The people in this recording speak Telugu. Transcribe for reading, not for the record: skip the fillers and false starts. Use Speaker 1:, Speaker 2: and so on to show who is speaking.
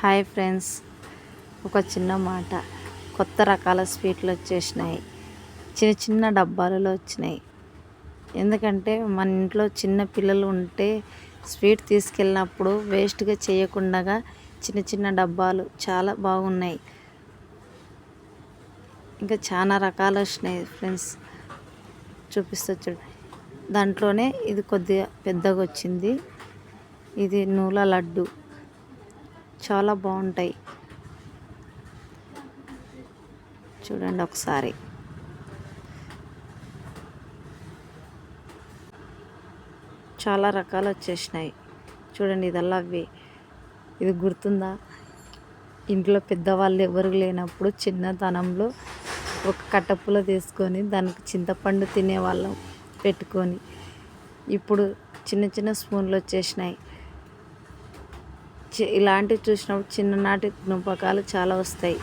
Speaker 1: హాయ్ ఫ్రెండ్స్, ఒక చిన్న మాట. కొత్త రకాల స్వీట్లు వచ్చేసినాయి. చిన్న చిన్న డబ్బాలలో వచ్చినాయి. ఎందుకంటే మన ఇంట్లో చిన్న పిల్లలు ఉంటే స్వీట్ తీసుకెళ్ళినప్పుడు వేస్ట్గా చేయకుండా చిన్న చిన్న డబ్బాలు చాలా బాగున్నాయి. ఇంకా చాలా రకాలు వచ్చినాయి ఫ్రెండ్స్, చూపిస్తా చూడండి. దాంట్లోనే ఇది కొద్దిగా పెద్దగా వచ్చింది. ఇది నూల లడ్డు, చాలా బాగుంటాయి. చూడండి ఒకసారి. చాలా రకాలు వచ్చేసినాయి. చూడండి, ఇదల్లా అవి. ఇది గుర్తుందా? ఇంట్లో పెద్దవాళ్ళు ఎవరు లేనప్పుడు చిన్నతనంలో ఒక కట్టపుల తీసుకొని దానికి చింతపండు తినేవాళ్ళం పెట్టుకొని. ఇప్పుడు చిన్న చిన్న స్పూన్లు వచ్చేసినాయి. ఇలాంటివి చూసినప్పుడు చిన్ననాటి జ్ఞాపకాలు చాలా వస్తాయి.